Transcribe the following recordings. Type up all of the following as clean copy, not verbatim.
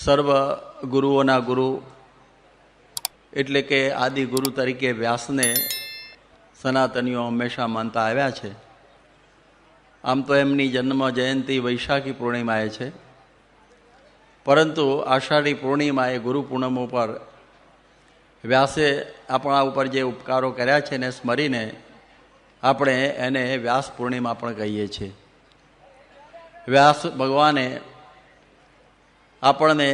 સર્વ ગુરુઓના ગુરુ એટલે કે આદિ ગુરુ તરીકે વ્યાસને સનાતનીઓ હંમેશા માનતા આવ્યા છે. આમ તો એમની જન્મ જયંતિ વૈશાખી પૂર્ણિમાએ છે, પરંતુ આષાઢી પૂર્ણિમાએ ગુરુ પૂનમ ઉપર વ્યાસે આપણા ઉપર જે ઉપકારો કર્યા છે એને સ્મરીને આપણે એને વ્યાસ પૂર્ણિમા પણ કહીએ છીએ. વ્યાસ ભગવાને આપણને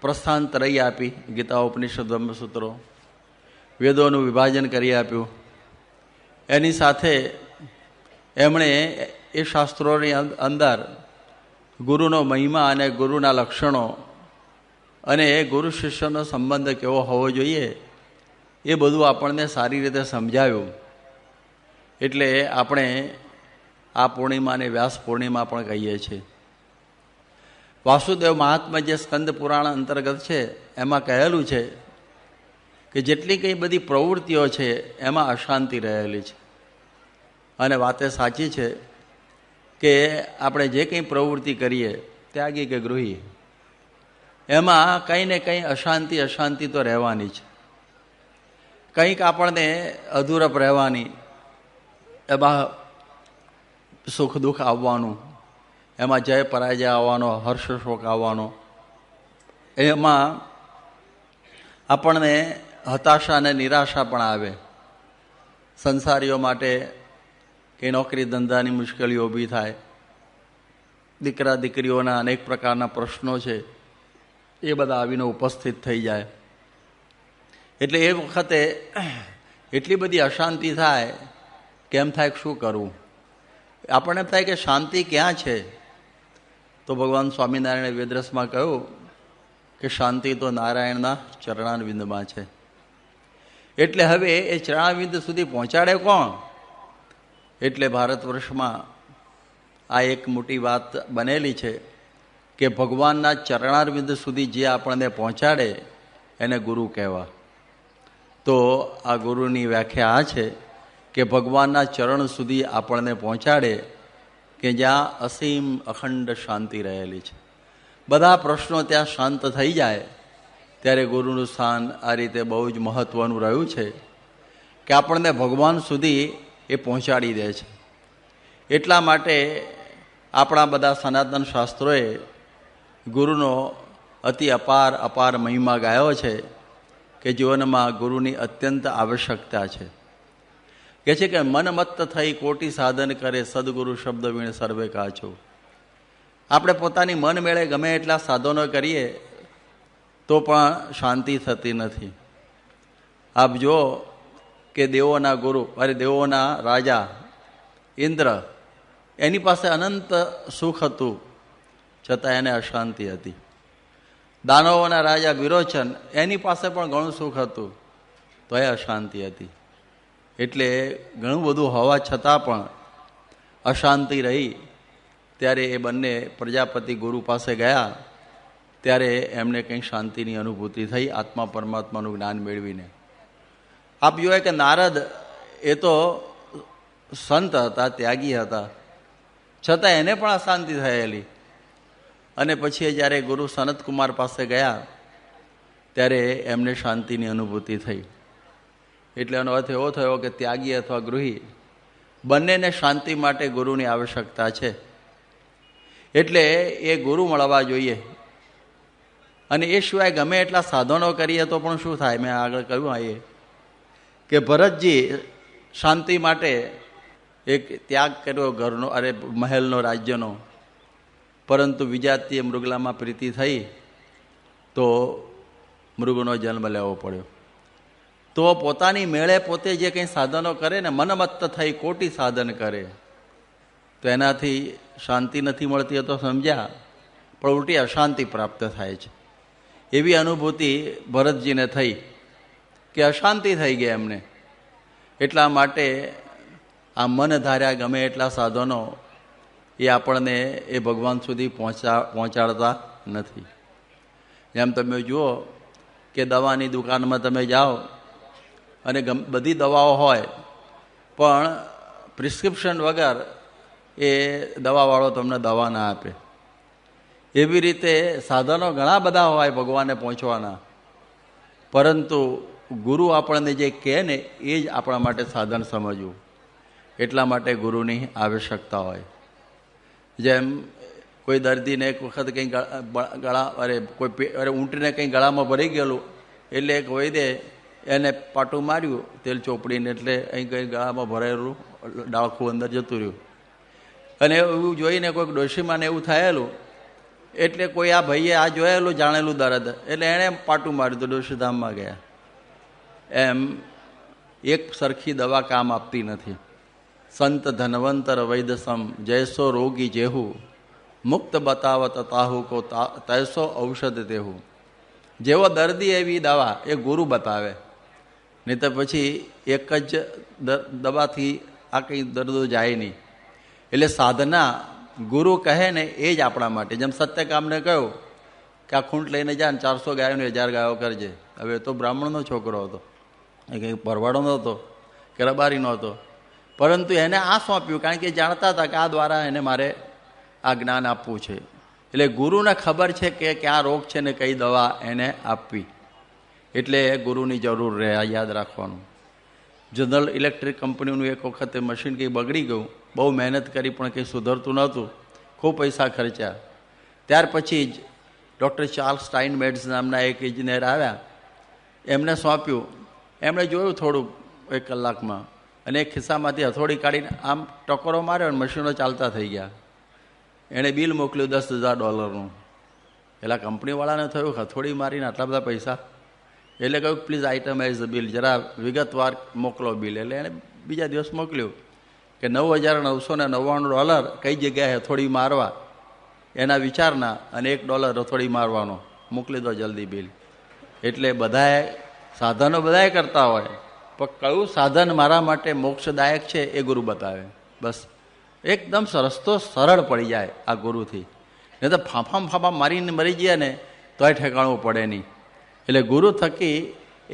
પ્રસ્થાન તરઈ આપી, ગીતા ઉપનિષદ બ્રહ્મસૂત્રો, વેદોનું વિભાજન કરી આપ્યું. એની સાથે એમણે એ શાસ્ત્રોની અંદર ગુરુનો મહિમા અને ગુરુના લક્ષણો અને ગુરુ શિષ્યનો સંબંધ કેવો હોવો જોઈએ એ બધું આપણને સારી રીતે સમજાવ્યું. એટલે આપણે આ પૂર્ણિમાને વ્યાસ પૂર્ણિમા પણ કહીએ છીએ. વાસુદેવ મહાત્મા જે સ્કંદ પુરાણ અંતર્ગત છે એમાં કહેલું છે કે જેટલી કંઈ બધી પ્રવૃત્તિઓ છે એમાં અશાંતિ રહેલી છે. અને વાતે સાચી છે કે આપણે જે કંઈ પ્રવૃત્તિ કરીએ, ત્યાગી કે ગૃહી, એમાં કંઈ ને કંઈ અશાંતિ તો રહેવાની છે. કંઈક આપણને અધૂરપ રહેવાની, એમાં સુખ દુઃખ આવવાનું, એમાં જય પરાજય આવવાનો, હર્ષ શોક આવવાનો, એમાં આપણને હતાશા અને નિરાશા પણ આવે. સંસારીઓ માટે કે નોકરી ધંધાની મુશ્કેલીઓ ઊભી થાય, દીકરા દીકરીઓના અનેક પ્રકારના પ્રશ્નો છે એ બધા આવીને ઉપસ્થિત થઈ જાય. એટલે એ વખતે એટલી બધી અશાંતિ થાય કે એમ થાય કે શું કરવું. આપણને એમ થાય કે શાંતિ ક્યાં છે? તો ભગવાન સ્વામિનારાયણે વેદરસમાં કહ્યું કે શાંતિ તો નારાયણના ચરણારવિંદમાં છે. એટલે હવે એ ચરણારવિંદ સુધી પહોંચાડે કોણ? એટલે ભારત વર્ષમાં આ એક મોટી વાત બનેલી છે કે ભગવાનના ચરણારવિંદ સુધી જે આપણને પહોંચાડે એને ગુરુ કહેવા. તો આ ગુરુની વ્યાખ્યા આ છે કે ભગવાનના ચરણ સુધી આપણને પહોંચાડે કે જ્યાં અસીમ અખંડ શાંતિ રહેલી છે. બધા પ્રશ્નો ત્યાં શાંત થઈ જાય ત્યારે ગુરુનું સ્થાન આ રીતે બહુ જ મહત્ત્વનું રહ્યું છે કે આપણને ભગવાન સુધી એ પહોંચાડી દે છે. એટલા માટે આપણા બધા સનાતન શાસ્ત્રોએ ગુરુનો અતિ અપાર મહિમા ગાયો છે કે જીવનમાં ગુરુની અત્યંત આવશ્યકતા છે. કે છે કે મન મત્ત થઈ કોટી સાધન કરે, સદગુરુ શબ્દ વીણ સર્વે કાચો. આપણે પોતાની મન મેળે ગમે એટલા સાધનો કરીએ તો પણ શાંતિ થતી નથી. આપ જો કે દેવોના ગુરુ, દેવોના રાજા ઇન્દ્ર, એની પાસે અનંત સુખ હતું છતાં એને અશાંતિ હતી. દાનવોના રાજા વિરોચન, એની પાસે પણ ઘણું સુખ હતું તો એ અશાંતિ હતી. એટલે ઘણું બધું હોવા છતાં પણ અશાંતિ રહી. ત્યારે એ બંને પ્રજાપતિ ગુરુ પાસે ગયા ત્યારે એમને કંઈ શાંતિની અનુભૂતિ થઈ, આત્મા પરમાત્માનું જ્ઞાન મેળવીને. આપ જોયે કે નારદ એ તો સંત હતા, ત્યાગી હતા, છતાં એને પણ અશાંતિ થયેલી. અને પછી જ્યારે ગુરુ સનતકુમાર પાસે ગયા ત્યારે એમને શાંતિની અનુભૂતિ થઈ. એટલે એનો અર્થ એવો થયો કે ત્યાગી અથવા ગૃહી બંનેને શાંતિ માટે ગુરુની આવશ્યકતા છે. એટલે એ ગુરુ મળવા જોઈએ. અને એ સિવાય ગમે એટલા સાધનો કરીએ તો પણ શું થાય? મેં આગળ કહ્યું એ કે ભરતજી શાંતિ માટે એક ત્યાગ કર્યો ઘરનો, મહેલનો, રાજ્યનો, પરંતુ વિજાતીય મૃગલામાં પ્રીતિ થઈ તો મૃગનો જન્મ લેવો પડ્યો. તો પોતાની મેળે પોતે જે કંઈ સાધનો કરે ને, મનમત્ત થઈ કોટી સાધન કરે, તો એનાથી શાંતિ નથી મળતી તો સમજ્યા, પણ ઉલટી અશાંતિ પ્રાપ્ત થાય છે. એવી અનુભૂતિ ભરતજીને થઈ કે અશાંતિ થઈ ગઈ એમને. એટલા માટે આ મન ધાર્યા ગમે એટલા સાધનો એ આપણને એ ભગવાન સુધી પહોંચાડતા નથી. જેમ તમે જુઓ કે દવાની દુકાનમાં તમે જાઓ અને બધી દવાઓ હોય પણ પ્રિસ્ક્રિપ્શન વગર એ દવાવાળો તમને દવા ના આપે. એવી રીતે સાધનો ઘણા બધા હોય ભગવાનને પહોંચવાના, પરંતુ ગુરુ આપણને જે કહે ને એ જ આપણા માટે સાધન સમજવું. એટલા માટે ગુરુની આવશ્યકતા હોય. જેમ કોઈ દર્દીને એક વખત કંઈ ઊંટને કંઈ ગળામાં ભરી ગયેલું, એટલે એક વૈદ્ય એને પાટું માર્યું તેલ ચોપડીને, એટલે અહીં કંઈ ગળામાં ભરાયેલું ડાળખું અંદર જતું રહ્યું. અને એવું જોઈને કોઈક ડોશીમાને એવું થયેલું, એટલે કોઈ આ ભાઈએ આ જોયેલું જાણેલું દર્દ, એટલે એણે પાટું માર્યું તો ડોશીધામમાં ગયા. એમ એક સરખી દવા કામ આપતી નથી. સંત ધનવંતર વૈદસમ જૈસો રોગી જેહુ, મુક્ત બતાવત તાહુ કો તૈસો ઔષધ તેહુ. જેવો દર્દી એવી દવા એ ગુરુ બતાવે, નહીં તો પછી એક જ દવાથી આ કંઈ દર્દો જાય નહીં. એટલે સાધના ગુરુ કહે ને એ જ આપણા માટે. જેમ સત્યકામને કહ્યું કે આ ખૂંટ લઈને જાય ને 400 ગાયોને 1000 ગાયો કરજે. હવે તો બ્રાહ્મણનો છોકરો હતો, એ કંઈ પરવાડો નહોતો કે રબારી નહોતો, પરંતુ એને આ સોંપ્યું કારણ કે જાણતા હતા કે આ દ્વારા એને મારે આ જ્ઞાન આપવું છે. એટલે ગુરુને ખબર છે કે ક્યાં રોગ છે ને કઈ દવા એને આપવી. એટલે ગુરુની જરૂર રહે, આ યાદ રાખવાનું. જનરલ ઇલેક્ટ્રિક કંપનીનું એક વખતે મશીન કંઈ બગડી ગયું, બહુ મહેનત કરી પણ કંઈ સુધરતું નહોતું, ખૂબ પૈસા ખર્ચ્યા. ત્યાર પછી જ ડૉક્ટર ચાર્લ્સ સ્ટાઇનમેટ્ઝ નામના એક ઇજનેર આવ્યા, એમને સોંપ્યું. એમણે જોયું થોડુંક 1 કલાકમાં, અને એક ખિસ્સામાંથી હથોડી કાઢીને આમ ટકોરો માર્યો અને મશીનો ચાલતા થઈ ગયા. એણે બિલ મોકલ્યું $10,000. પેલા કંપનીવાળાને થયું હથોડી મારીને આટલા બધા પૈસા, એટલે કહ્યું પ્લીઝ આઇટમાઇઝ ધ બિલ, જરા વિગતવાર મોકલો બિલ. એટલે એણે બીજા દિવસ મોકલ્યું કે $9,999 કઈ જગ્યાએ હથોડી મારવા એના વિચારના, અને $1 હથોડી મારવાનો, મોકલી દો જલ્દી બિલ. એટલે બધાએ સાધનો બધાએ કરતા હોય, પણ કયું સાધન મારા માટે મોક્ષદાયક છે એ ગુરુ બતાવે. બસ એકદમ રસ્તો સરળ પડી જાય આ ગુરુથી. નહીં તો ફાંફા મારીને મરી ગયા ને તોય ઠેકાણું પડે નહીં. એટલે ગુરુ થકી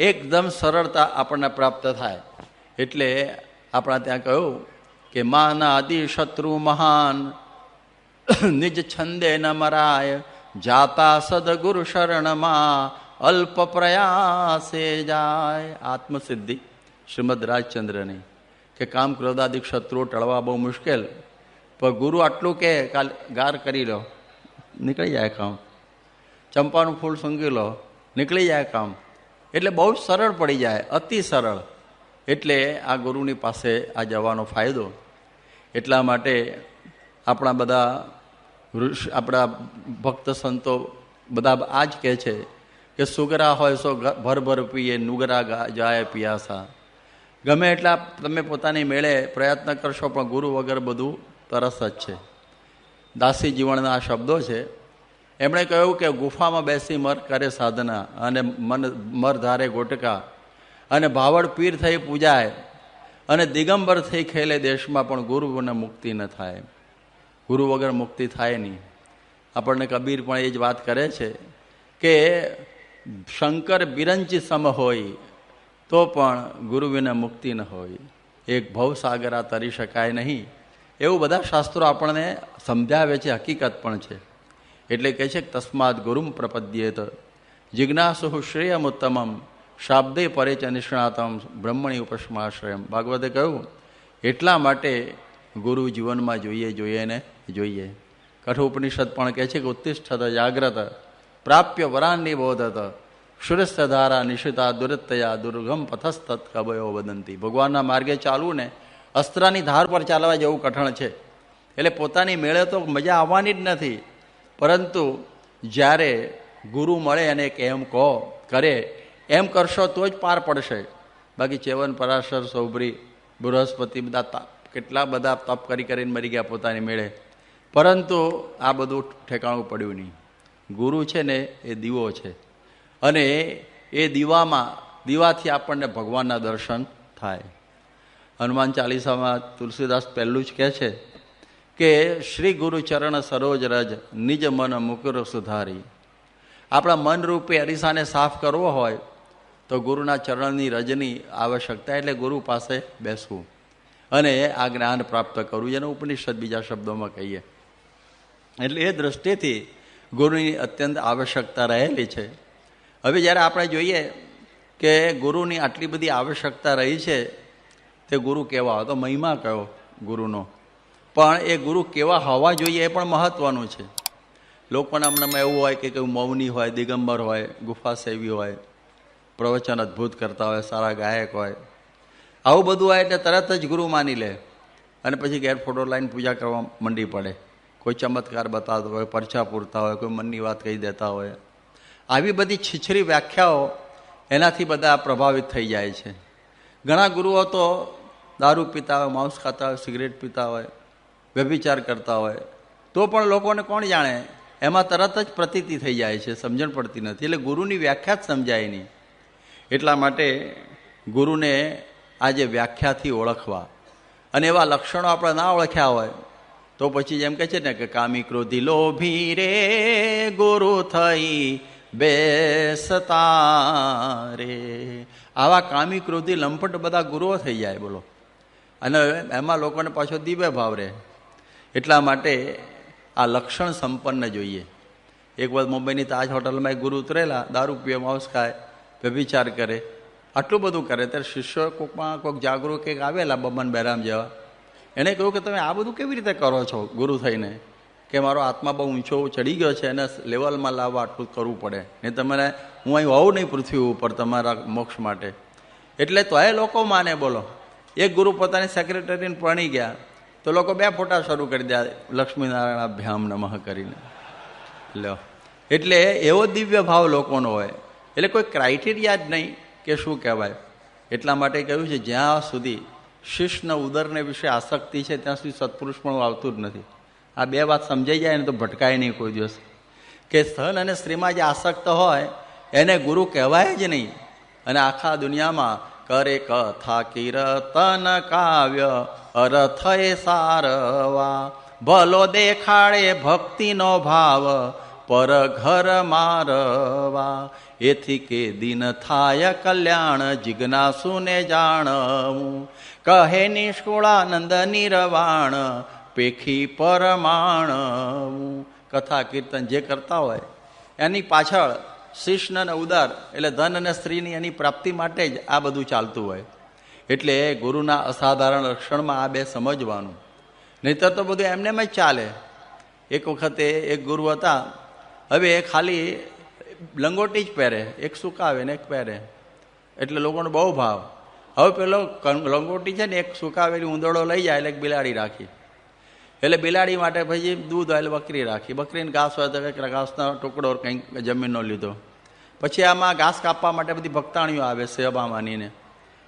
એકદમ સરળતા આપણને પ્રાપ્ત થાય. એટલે આપણા ત્યાં કહ્યું કે માના આદિ શત્રુ મહાન, નિજ છંદે ન મરાય, જાતા સદગુરુ શરણમાં, અલ્પ પ્રયાસે જાય. આત્મસિદ્ધિ શ્રીમદ રાજચંદ્રની કે કામ ક્રોધાદિક શત્રુઓ ટળવા બહુ મુશ્કેલ, પણ ગુરુ આટલું કે ગાર કરી લો, નીકળી જાય કામ. ચંપાનું ફૂલ સૂંઘી લો, નીકળી જાય કામ. એટલે બહુ જ સરળ પડી જાય, અતિ સરળ. એટલે આ ગુરુની પાસે આ જવાનો ફાયદો. એટલા માટે આપણા બધા આપણા ભક્ત સંતો બધા આ જ કહે છે કે સુગરા હોય સો ભર પીએ, નુગરા જાય પિયાસા. ગમે એટલા તમે પોતાની મેળે પ્રયત્ન કરશો, પણ ગુરુ વગર બધું તરસ જ છે. દાસી જીવનના આ શબ્દો છે. એમણે કહ્યું કે ગુફામાં બેસી મર કરે સાધના, અને મર ધારે ગોટકા, અને ભાવડ પીર થઈ પૂજાય, અને દિગંબર થઈ ખેલે દેશમાં, પણ ગુરુને મુક્તિ ન થાય. ગુરુ વગર મુક્તિ થાય નહીં. આપણને કબીર પણ એ જ વાત કરે છે કે શંકર બિરંચી સમ હોય તો પણ ગુરુ વિના મુક્તિ ન હોય, એક ભવસાગરા તરી શકાય નહીં. એવું બધા શાસ્ત્રો આપણને સમજાવે છે, હકીકત પણ છે. એટલે કહે છે કે તસ્માદ ગુરુમ પ્રપદ્યેત જિજ્ઞાસુ શ્રેયમુત્તમમ, શાબ્દે પરે ચ નિષ્ણાતમ, બ્રહ્મણી ઉપસ્માશ્રયમ. ભાગવતે કહ્યું એટલા માટે ગુરુ જીવનમાં જોઈએ ને જોઈએ. કઠોપનિષદ પણ કહે છે કે ઉત્તિષ્ઠત જાગ્રત પ્રાપ્ય વરાન નિબોધત, ક્ષુરસ્યધારા નિશિતા દુરતયા દુર્ગમ પથસ્તત કવયો વદંતી. ભગવાનના માર્ગે ચાલવું ને અસ્ત્રની ધાર પર ચાલવા જેવું કઠણ છે. એટલે પોતાની મેળે તો મજા આવવાની જ નથી, પરંતુ જ્યારે ગુરુ મળે અને એમ કહો કરે, એમ કરશો તો જ પાર પડશે. બાકી ચેવન પરાશર સૌભરી બૃહસ્પતિ બધા કેટલા બધા તપ કરીને મરી ગયા પોતાની મેળે, પરંતુ આ બધું ઠેકાણું પડ્યું નહીં. ગુરુ છે ને એ દીવો છે, અને એ દીવાથી આપણને ભગવાનના દર્શન થાય. હનુમાન ચાલીસામાં તુલસીદાસ પહેલું જ કહે છે કે શ્રી ગુરુ ચરણ સરોજ રજ, નિજ મન મુકુર સુધારી. આપણા મન રૂપે અરીસાને સાફ કરવો હોય તો ગુરુના ચરણની રજની આવશ્યકતા. એટલે ગુરુ પાસે બેસવું અને આ જ્ઞાન પ્રાપ્ત કરવું, જેને ઉપનિષદ બીજા શબ્દોમાં કહીએ. એટલે એ દૃષ્ટિથી ગુરુની અત્યંત આવશ્યકતા રહેલી છે. હવે જ્યારે આપણે જોઈએ કે ગુરુની આટલી બધી આવશ્યકતા રહી છે, તે ગુરુ કેવા હોય, તો મહિમા કયો ગુરુનો, પણ એ ગુરુ કેવા હોવા જોઈએ એ પણ મહત્ત્વનું છે. લોકોના મનમાં એવું હોય કે કોઈ મૌની હોય, દિગંબર હોય, ગુફા સેવી હોય, પ્રવચન અદ્ભુત કરતા હોય, સારા ગાયક હોય, આવું બધું હોય એટલે તરત જ ગુરુ માની લે અને પછી ઘેર ફોટો લાઈન પૂજા કરવા મંડી પડે. કોઈ ચમત્કાર બતાવતો હોય, પરચા પૂરતા હોય, કોઈ મનની વાત કહી દેતા હોય, આવી બધી છીછરી વ્યાખ્યાઓ એનાથી બધા પ્રભાવિત થઈ જાય છે. ઘણા ગુરુઓ તો દારૂ પીતા હોય, માંસ ખાતા હોય, સિગરેટ પીતા હોય, વ્યભિચાર કરતા હોય, તો પણ લોકોને કોણ જાણે એમાં તરત જ પ્રતીતિ થઈ જાય છે, સમજણ પડતી નથી. એટલે ગુરુની વ્યાખ્યા જ સમજાય નહીં. એટલા માટે ગુરુને આજે વ્યાખ્યાથી ઓળખવા, અને એવા લક્ષણો આપણે ના ઓળખ્યા હોય તો પછી જેમ કહે છે ને કે કામી ક્રોધી લોભી રે ગુરુ થઈ બેસતા રે, આવા કામી ક્રોધી લંપટ બધા ગુરુઓ થઈ જાય બોલો. અને એમાં લોકોને પાછો દિવ્ય ભાવ રહે. એટલા માટે આ લક્ષણ સંપન્ન જોઈએ. એક વખત મુંબઈની તાજ હોટલમાં એક ગુરુ ઉતરેલા, દારૂ પીએ, માંસ ખાય, વ્યભિચાર કરે, આટલું બધું કરે. ત્યારે શિષ્યો કોઈકમાં કોઈક જાગૃત કંઈક આવેલા, બમન બહેરામ જેવા, એણે કહ્યું કે તમે આ બધું કેવી રીતે કરો છો ગુરુ થઈને, કે મારો આત્મા બહુ ઊંચો ચડી ગયો છે, એને લેવલમાં લાવવા આટલું કરવું પડે, ને તમારે હું અહીં હોઉં નહીં પૃથ્વી ઉપર તમારા મોક્ષ માટે. એટલે તો એ લોકો માને બોલો. એક ગુરુ પોતાની સેક્રેટરીને પરણી ગયા તો લોકો 2 ફોટા શરૂ કરી દે, લક્ષ્મીનારાયણ અભ્યામ નમઃ કરીને લો. એટલે એવો દિવ્ય ભાવ લોકોનો હોય. એટલે કોઈ ક્રાઇટેરિયા જ નહીં કે શું કહેવાય. એટલા માટે કહ્યું છે જ્યાં સુધી શિષ્ણ ઉદરને વિશે આસક્તિ છે ત્યાં સુધી સત્પુરુષ પણ આવતું જ નથી. આ 2 વાત સમજાઈ જાય ને તો ભટકાય નહીં કોઈ દિવસ. કે સ્તન અને સ્ત્રીમાં જે આસક્ત હોય એને ગુરુ કહેવાય જ નહીં. અને આખા દુનિયામાં કરે કથા કીર્તન કાવ્ય અરથય સારવા, ભલો દેખાડે ભક્તિનો ભાવ પર ઘર મારવા, એથી કે દિન થાય કલ્યાણ જિજ્ઞાસુને જાણવું, કહે નિષ્કુળાનંદ નિર્વાણ પેખી પરમાણવું. કથા કીર્તન જે કરતા હોય એની પાછળ શિષ્ણ અને ઉદાર એટલે ધન અને સ્ત્રીની એની પ્રાપ્તિ માટે જ આ બધું ચાલતું હોય. એટલે ગુરુના અસાધારણ લક્ષણમાં આ 2 સમજવાનું, નહીંતર તો બધું એમનેમ જ ચાલે. એક વખતે એક ગુરુ હતા, હવે એ ખાલી લંગોટી જ પહેરે, એક સુકાવે ને એક પહેરે, એટલે લોકોનો બહુ ભાવ. હવે પેલો લંગોટી છે ને એક સુકાવેલી ઊંધડો લઈ જાય એટલે એક બિલાડી રાખી, એટલે બિલાડી માટે પછી દૂધ હોય એટલે બકરી રાખી, બકરીને ઘાસ હોય તો કંઈક ઘાસનો ટુકડો કંઈક જમીનનો લીધો. પછી આમાં ઘાસ કાપવા માટે બધી ભક્તાણીઓ આવે સેવા માનીને,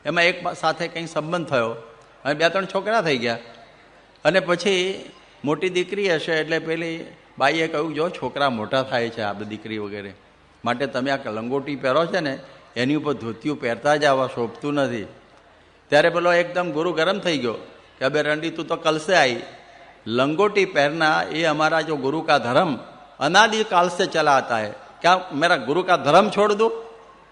એમાં એક સાથે કંઈક સંબંધ થયો અને 2-3 છોકરા થઈ ગયા. અને પછી મોટી દીકરી હશે એટલે પેલી બાઈએ કહ્યું જો છોકરા મોટા થાય છે આ બધી દીકરી વગેરે, માટે તમે આ લંગોટી પહેરો છે ને એની ઉપર ધોતિયું પહેરતા જ આવા શોભતું નથી. ત્યારે પેલો એકદમ ગુરુ ગરમ થઈ ગયો કે અબે રંડી તું તો કલ સે आई, लंगोटी पहनना ये हमारा जो गुरु का धर्म अनादि काल से चला आता है, क्या मेरा गुरु का धर्म छोड़ दो.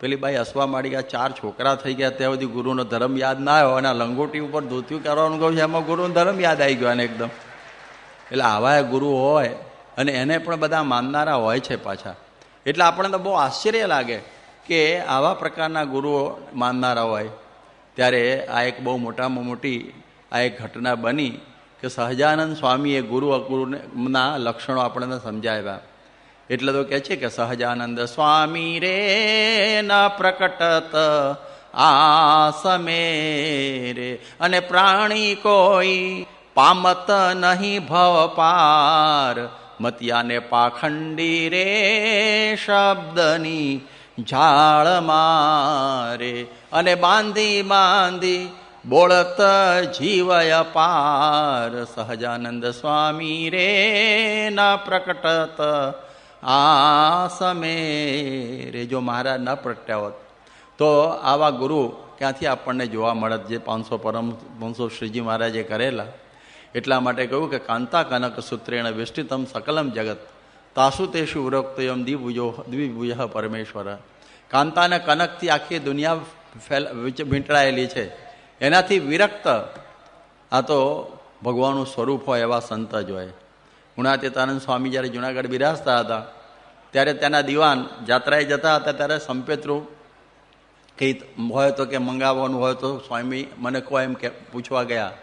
પેલી બાઈ હસવા માંડી ગયા, 4 છોકરા થઈ ગયા ત્યાં સુધી ગુરુનો ધર્મ યાદ ના આવ્યો અને લંગોટી ઉપર ધોતિયું કરવાનું કહું છે એમાં ગુરુનો ધર્મ યાદ આવી ગયો અને એકદમ. એટલે આવા ગુરુ હોય અને એને પણ બધા માનનારા હોય છે પાછા. એટલે આપણને તો બહુ આશ્ચર્ય લાગે કે આવા પ્રકારના ગુરુઓ માનનારા હોય. ત્યારે આ એક બહુ મોટામાં મોટી આ એક ઘટના બની કે સહજાનંદ સ્વામીએ ગુરુ અગુરુના લક્ષણો આપણને સમજાવ્યા. એટલે તો કહે છે કે સહજાનંદ સ્વામી રે ન પ્રકટત આસમે રે, અને પ્રાણી કોઈ પામત નહીં ભવ પાર, મતિયાને પાખંડી રે શબ્દની ઝાળ મારે, અને બાંધી બાંધી બોળત જીવય પાર. સહજાનંદ સ્વામી રે ન પ્રકટત આસમે રે. જો મહારાજ ન પ્રગટ્યા હોત તો આવા ગુરુ ક્યાંથી આપણને જોવા મળત જે 500 પરમહંસો શ્રીજી મહારાજે કરેલા. એટલા માટે કહ્યું કે કાંતા કનક સૂત્રેણ વિષ્ટિતમ સકલમ જગત તાસુ તેષુ વૃક્તયમ દ્વિભુજ પરમેશ્વર. કાંતાના કનકથી આખી દુનિયા વીંટળાયેલી છે, એનાથી વિરક્ત આ તો ભગવાનનું સ્વરૂપ હોય એવા સંત જ હોય. ગુણાતીતાનંદ સ્વામી જ્યારે જુનાગઢ બિરાજતા હતા ત્યારે ત્યાંના દિવાન જાત્રાએ જતા હતા ત્યારે સંપેતરું કંઈ હોય તો કે મંગાવવાનું હોય તો સ્વામી મને કહો એમ કે પૂછવા ગયા.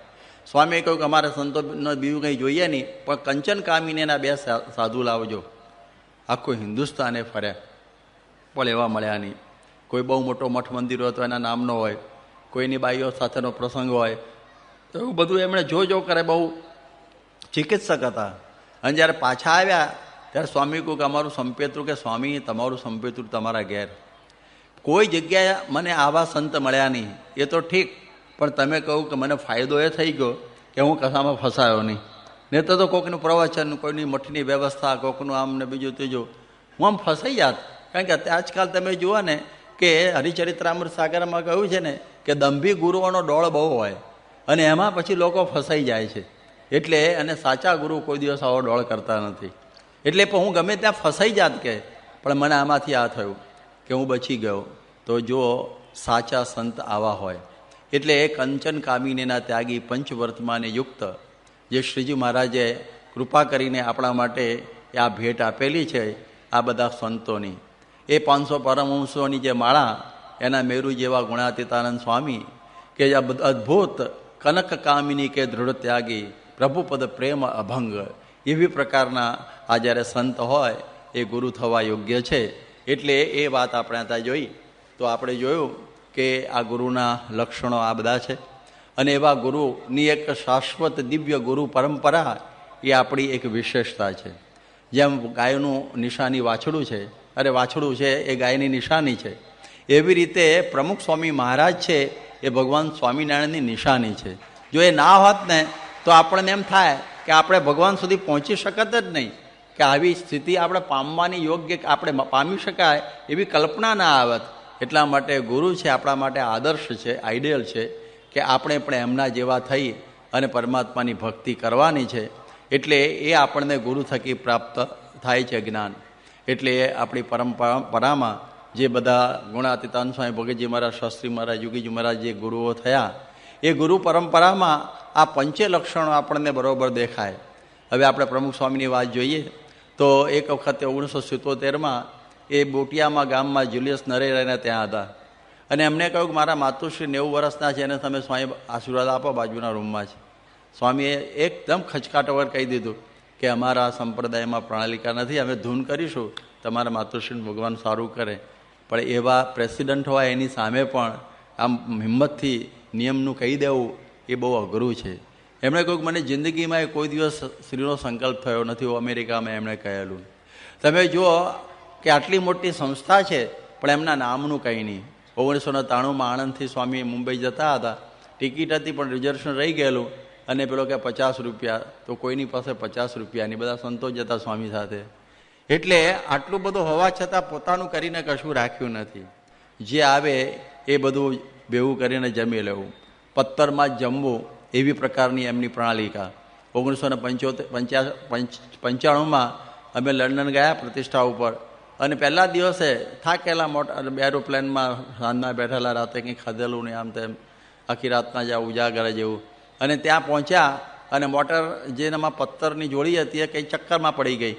સ્વામીએ કહ્યું કે અમારે સંતોને બીજું કંઈ જોઈએ નહીં, પણ કંચન કામીનેના 2 સાધુ લાવજો. આખું હિન્દુસ્તાને ફર્યા પણ એવા મળ્યા નહીં. કોઈ બહુ મોટો મઠ મંદિર હોય તો એના નામનો હોય, કોઈની બાઈઓ સાથેનો પ્રસંગ હોય, તો એવું બધું એમણે જો કરે. બહુ ચિકિત્સક હતા. અને જ્યારે પાછા આવ્યા ત્યારે સ્વામી કહ્યું કે અમારું સંપેતરું, કે સ્વામી તમારું સંપેતરું તમારા ઘેર. કોઈ જગ્યાએ મને આવા સંત મળ્યા નહીં. એ તો ઠીક, પણ તમે કહું કે મને ફાયદો એ થઈ ગયો કે હું કશામાં ફસાયો નહીં. નહીં તો કોઈકનું પ્રવચન, કોઈની મઠની વ્યવસ્થા, કોઈકનું આમ ને બીજું ત્રીજું, હું આમ ફસાઈ જાત. કારણ કે આજકાલ તમે જુઓ ને કે હરિચરિત્રામૃત સાગરમાં કહ્યું છે ને કે દંભી ગુરુઓનો ડોળ બહુ હોય અને એમાં પછી લોકો ફસાઈ જાય છે. એટલે અને સાચા ગુરુ કોઈ દિવસ આવો ડોળ કરતા નથી. એટલે પણ હું ગમે ત્યાં ફસાઈ જાત કે, પણ મને આમાંથી આ થયું કે હું બચી ગયો. તો જો સાચા સંત આવા હોય. એટલે કંચન કામિનીના ત્યાગી પંચવર્તમાને યુક્ત જે શ્રીજી મહારાજે કૃપા કરીને આપણા માટે આ ભેટ આપેલી છે આ બધા સંતોની, એ 500 પરમહંસોની જે માળા, એના મેરુ જેવા ગુણાતીતાનંદ સ્વામી કે જે અદ્ભુત કનક કામિની કે દૃઢ ત્યાગી પ્રભુપદ પ્રેમ અભંગ, એવી પ્રકારના આ જ્યારે સંત હોય એ ગુરુ થવા યોગ્ય છે. એટલે એ વાત આપણે ત્યાં જોઈ તો આપણે જોયું કે આ ગુરુના લક્ષણો આ બધા છે. અને એવા ગુરુની એક શાશ્વત દિવ્ય ગુરુ પરંપરા એ આપણી એક વિશેષતા છે. જેમ ગાયનું નિશાની વાછડું છે, અરે વાછડું છે એ ગાયની નિશાની છે, એવી રીતે પ્રમુખ સ્વામી મહારાજ છે એ ભગવાન સ્વામિનારાયણની નિશાની છે. જો એ ના હોત ને તો આપણને એમ થાય કે આપણે ભગવાન સુધી પહોંચી શકત જ નહીં, કે આવી સ્થિતિ આપણે પામવાની યોગ્ય આપણે પામી શકાય એવી કલ્પના ના આવત. એટલા માટે ગુરુ છે આપણા માટે આદર્શ છે, આઈડિયલ છે, કે આપણે પણ એમના જેવા થઈ અને પરમાત્માની ભક્તિ કરવાની છે. એટલે એ આપણને ગુરુ થકી પ્રાપ્ત થાય છે જ્ઞાન. એટલે આપણી પરંપરામાં જે બધા ગુણાતીતાન સ્વામી ભગતજી મહારાજ, શાસ્ત્રી મહારાજ, યોગીજી મહારાજ જે ગુરુઓ થયા, એ ગુરુ પરંપરામાં આ પંચે લક્ષણો આપણને બરોબર દેખાય. હવે આપણે પ્રમુખ સ્વામીની વાત જોઈએ તો એક વખતે 1977માં એ બોટિયામાં ગામમાં જુલિયસ નરેરાને ત્યાં હતા. અને એમને કહ્યું કે મારા માતુશ્રી 90 વર્ષના છે અને તમે સ્વામી આશીર્વાદ આપો, બાજુના રૂમમાં છે. સ્વામીએ એકદમ ખચકાટ વગર કહી દીધું કે અમારા સંપ્રદાયમાં પ્રણાલિકા નથી, અમે ધૂન કરીશું, તમારા માતુશ્રીને ભગવાન સારું કરે. પણ એવા પ્રેસિડન્ટ હોય એની સામે પણ આમ હિંમતથી નિયમનું કહી દેવું એ બહુ અઘરું છે. એમણે કહ્યું કે મને જિંદગીમાં એ કોઈ દિવસ સ્ત્રીનો સંકલ્પ થયો નથી. અમેરિકામાં એમણે કહેલું. તમે જુઓ કે આટલી મોટી સંસ્થા છે પણ એમના નામનું કંઈ નહીં. 1993માં આણંદથી સ્વામી મુંબઈ જતા હતા, ટિકિટ હતી પણ રિઝર્વેશન રહી ગયેલું, અને પેલો કે 50 રૂપિયા, તો કોઈની પાસે 50 રૂપિયાની, બધા સંતો જતા સ્વામી સાથે. એટલે આટલું બધું હોવા છતાં પોતાનું કરીને કશું રાખ્યું નથી. જે આવે એ બધું ભેગું કરીને જમી લેવું, પથ્થરમાં જ જમવું, એવી પ્રકારની એમની પ્રણાલિકા. 1995માં અમે લંડન ગયા પ્રતિષ્ઠા ઉપર, અને પહેલા દિવસે થાકેલા મોટા એરોપ્લેનમાં સાંજના બેઠેલા, રાતે કંઈ ખાધેલું નહીં, આમ તેમ આખી રાતના જ્યાં ઉજાગરા જેવું. અને ત્યાં પહોંચ્યા અને મોટર જેનામાં પથ્થરની જોડી હતી એ કંઈ ચક્કરમાં પડી ગઈ,